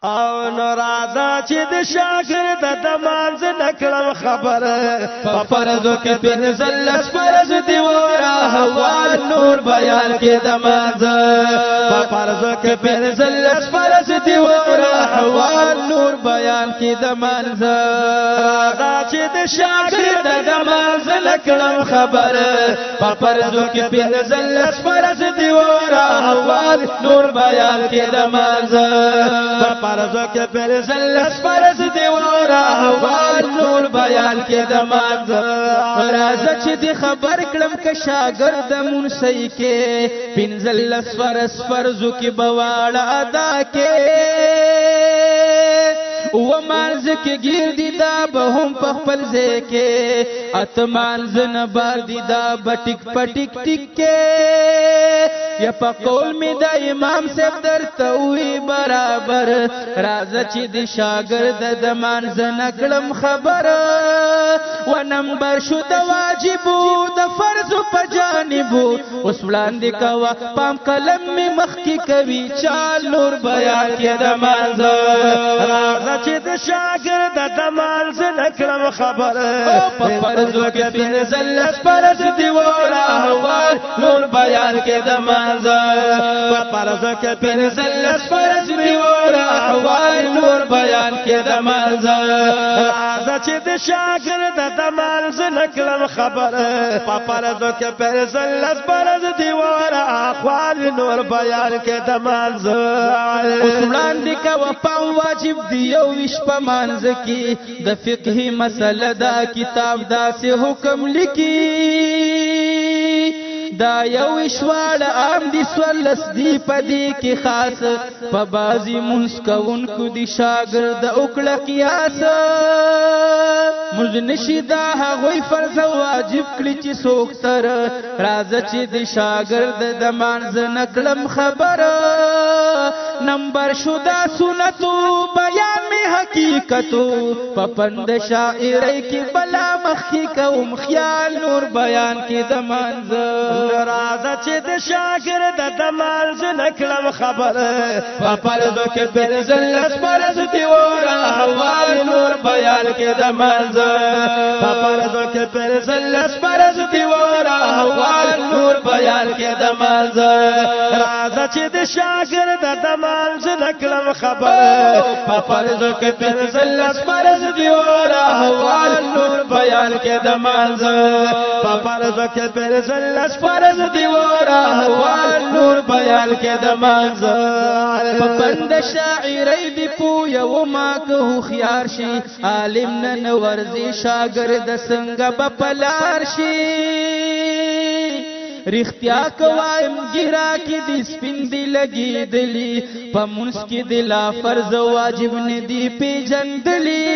او نرادا چې د شاګرد د مانځ نکړم خبره په فرضو کې پنځل لس فرض دی ورا حوال نور بیان کې د مانځ په فرضو کې پنځل لس فرض دی ورا حوال نور بیان کې د مانځ رادا چې د شاګرد د مانځ نکړم خبره په فرضو کې پنځل لس فرض دی ورا حوال نور بیان کې د مانځ فرضو کې پنځل لس فرض دی ورا حوال نور بیان کې د مانځ راځه چې دی خبر کړم که شاګرد منسی کې پنځل لس فرضو کې بواړه ادا کې و مانځ کې گیر دی دا به هم په خپل ځای کې اتمانځ نه بار دی دا بټک پټک ټک کې یا په قول می د امام صاحب درته وی برابر راځه چې د شاګرد د مانځ نکړم خبره و نمبر شو د واجبو د فرض په جانبو اوس وړاندې کوه پام قلم می مخکې کوي چال نور بیان کې د مانځ راځه چې د شاګرد د مانځ نکړم خبره په فرضو کې پنځل لس فرض دی ورا حوال نور بیان کې د مانځ په فرضو کې پنځل لس فرض دی ورا حوال نور بیان کې د مانځ راځه چې د شاګرد د مانځ نکړم خبره په فرضو کې پنځل لس فرض دی ورا حوال نور بیان کې د مانځ اوس وړاندې کوه په واجب دی یو ویش په مانځ کې د فقهي مسله دا کتاب داسې حکم لیکي دا یو اشواړه عام دي سولس دی پدې کې خاص په بازي منځ کوونکو دي شاګرد وکړه قیاس موږ نشي دا هغوی فرض واجب کړي چې څوک تر راځه چې د شاګرد د مانځ نکړم خبره نمبر شو دا سنتو بیان می حقیقتو په پند شاعرۍ کې بلا مخکې کوم خیال نور بیان کې د مانځ راځه چې د شاګرد د مانځ نکړم خبره په فرضو کې پنځل لس فرض دی ورا حوال نور بیان کې د مانځ په فرضو کې پنځل لس فرض دی ورا حوال نور بیان کې د مانځ راځه چې د شاګرد د مانځ نکړم خبره په فرضو کې پنځل لس فرض دی ورا حوال نور بیان کې د مانځ په فرضو کې پنځل لس فرض دی ورا حوال نور بیان کې د مانځ په پند شاعرۍ دی پویا و ما که هوښیار شي عالم نن ورزي شاګرد څنګه به پلار شي رښتیا کوایم ګیرا کې د سپین دی لګېدلي په منځ کې د لا فرض واجب نه دی پیژندلي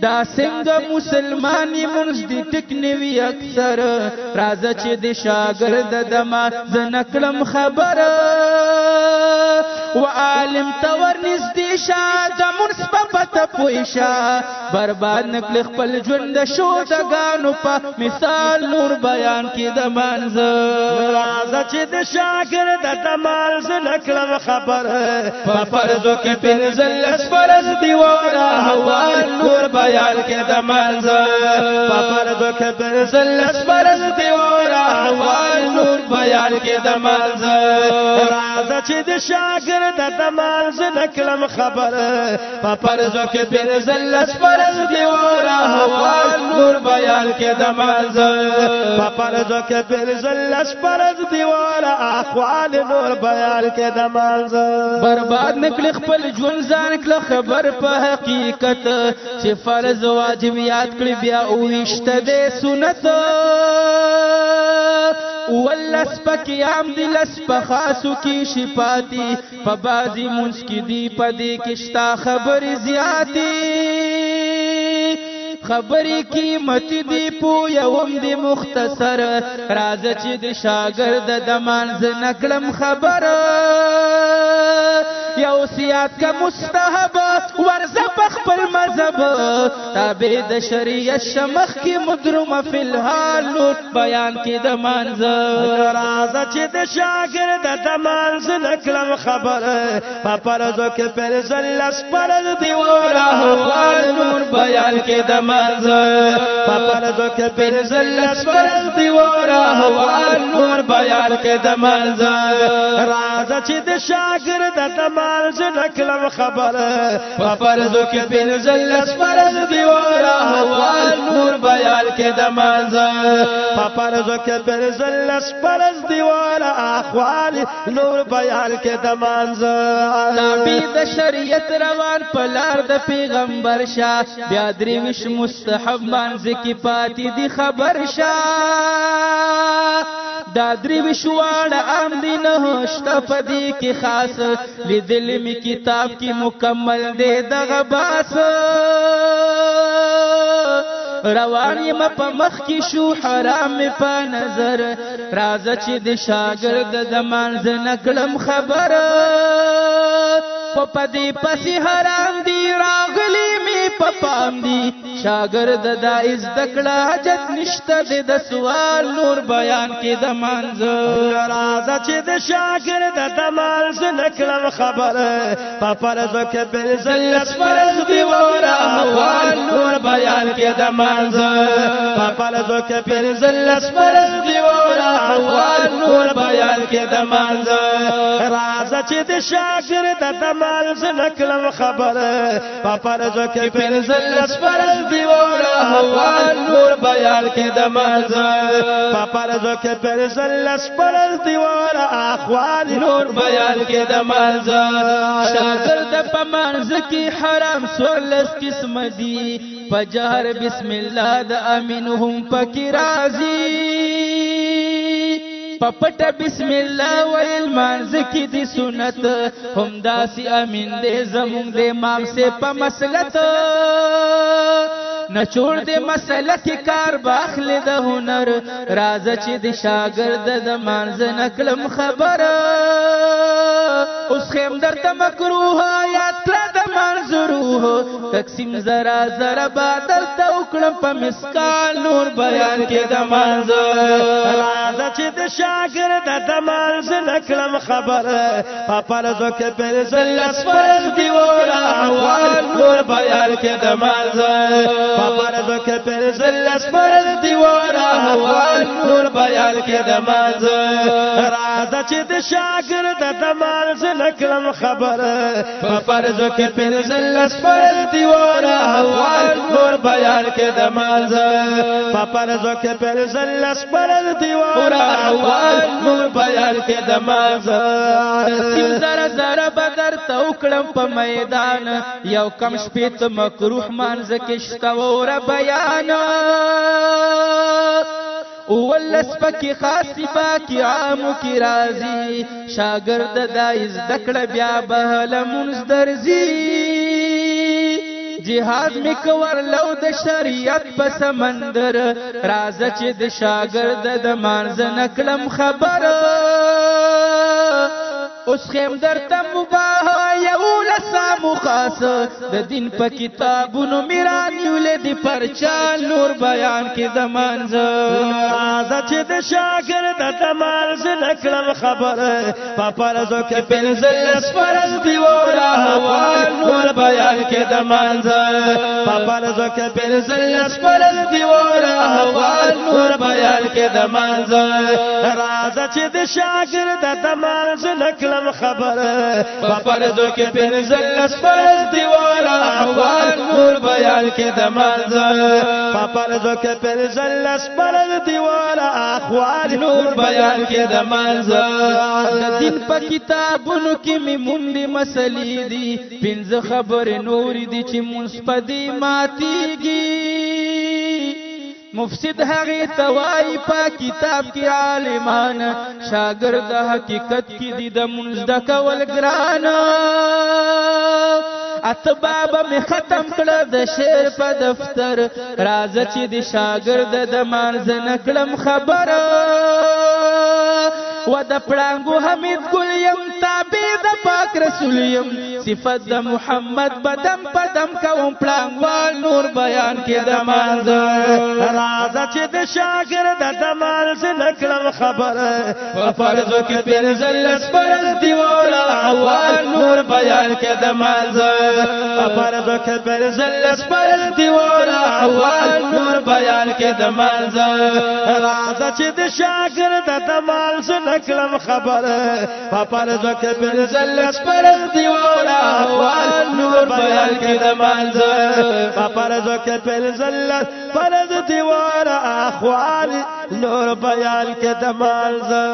دا څنګه مسلمانی منځ دی ټک نوي اکثر راځه چې د شاګرد د مانځ نکړم خبره و عالم تور نږدې شه د منځ په پته پوه شه برباد نکړي خپل ژوند د شودګانو په مثال نور بیان کې د مانځ راځه چې د شاګرد د مانځ نکړم خبره په فرضو کې پنځل لس فرض دی ورا حوال نور بیان کې د مانځ په فرضو کې پنځل لس فرض دی ورا حوال نور بیان کې د مانځ راځه چې د شاګرد د مانځ نکړم خبره په فرضو کې پنځل لس فرض دی ورا حوال نور بیان کې د مانځ په فرضو کې پنځل لس فرض دی ورا احوال نور بیان کې د مانځ برباد نکړي خپل ژوند ځان کړه خبر په حقیقت چې فرض واجب یاد کړی بیا اوشته د سنت ولس پکیام دی لس پخاسو کی شپاتی په بازی منځ کې دی پدې کې شتا خبرې زیاتی خبرې قیمت دی پویم دی مختصر راځه چې د شاګرد د مانځ نکړم خبره یا وصیات کا مستحب ورزه پخپل مذهب تابع د شریعت شمخ کی مدرم فی الحال لوٹ بیان کی د مانزه راځه چې د شاګرد د مانزه نکلم خبر په پرزو کې پر زلس پر دی وراه نور بیان کی د مانزه په پرزو کې پر زلس پر دی وراه نور بیان کی د مانزه راځه چې د شاګرد د مانزه نکلم خبر په پرزو کې پر زلس پر دی وراه نور بیان کی د مانزه په پرزو کې پر زلس پر دی وراه احوال نور بیان کې د مانزه نبی د شریعت روان پلار د پیغمبر شاه بیا درویش مستحب مانزه کی پاتی دی خبر شاه دا درویش واړه عام دي نه شته پدې کې خاص لیدل می کتاب کی مکمل دی دغه باس روان یم په مخ کې شو حرام په نظر راځه چې د شاګرد د مانزه نکړم خبر په پدې پسې حرام دی راغلی می په پام دی شاګرد د از دکړه حاجت نشته د سوال نور بیان کې د مانزه راځه چې د شاګرد د مانزه نکړم خبر په پرزو کې بل زلس فرض دی وراه نور بیان کې د مانزه په پرزو کې بل زلس فرض دی وراه نور بیان کې د مانزه راځه چې د شاګرد د مانزه نکړم خبر په پرزو کې بل زلس فرض دی وراه نور بیان کې د مانزه په پرزو کې بل زلس فرض دی وراه احوال نور بیان کې د مانزه شاګرد په مانزه کې حرام سولس قسم دي په جهر بسم الله د امینهم پکې راځي پپټ بسم الله ویل مانزه کې دي سنت هم داسي امین دې زمون دې مام سے په مسلط نچوڑ دے مسئلہ کی کار باخل د هنر راځه چې د شاګرد د مانزه نکلم خبر اوس خیم درته مکروه یاد کړه د منظروه تقسیم زرا زرا بادل ته وکړم په مسکال نور بیان کې د مانزه راځه چې د شاګرد د مانزه نکلم خبر په پرزو کې پر زلس فرض دی وراه نور بیان کې د مانزه پرزو کې پر زلس فرض دی وراه نور بیان کې د مانزه راځه چې د شاګرد د مانزه نکلم خبر په پرزو کې پر زلس فرض دی وراه نور بیان کې د مانزه په پرزو کې پر زلس فرض دی وراه نور بیان کې د مانزه سیم زره زره بدر ته وکړم په میدان یو کم شپېت مکروه مانزه کې شته ور بیان ولس پکې خاصی پاکی عامو کی رازی شاگرد دایز دکڑ بیا بہل منز درزی جهاد می کور لو د شریعت په سمندر راځه چې د شاگرد د مانزه نکلم خبر اوس خیم درته مباح یو لسامو خاص د دین په کتابونو میرانی ولید پرچال نور بیان کې د مانزه راځه چې د شاګرد د مانزه نکلم خبر په پرزو کې پنځلس فرض دی وراه نور بیان کې د مانزه په پرزو کې پنځلس فرض دی وراه نور بیان کې د مانزه راځه چې د شاګرد د مانزه نکلم خبر په پرزو کې پنځلس فرض دی وراه نور بیان کې د مانزه په پرزو کې پنځلس فرض دی وراه احوال نور بیان کې د مانزه د دین په کتابونو کې می مونږه مسلې دي پنځه خبر نور دي چې منسپدي ماتيږي مفسد هغه توای په کتاب کې عالمان شاګرد حقیقت کې دي د منزد کول ګران اتباب می ختم کړه د شعر په دفتر راځه چې د شاګرد د مانزه نکړم خبره و د پړانګو حمید ګل یم تابع د پاک پاک رسول یم صفت د محمد بدم پدم کوم پړنګوال نور بیان کې د مانځه راځه چې د شاګرد د مانځ نکړم خبره په فرضو کې پنځه لس فرض دی ولا احوال نور بیان کې د مانځه په فرضو کې پنځه لس فرض دی ولا احوال نور بیان کې د مانځه راځه چې د شاګرد د مانځ نکړم خبره په فرضو کې پنځه لس فرض دی ولا احوال نور بیان کې د مانځه په فرضو کې پنځه لس فرض دی ولا احوال نور بیان کې د مانځه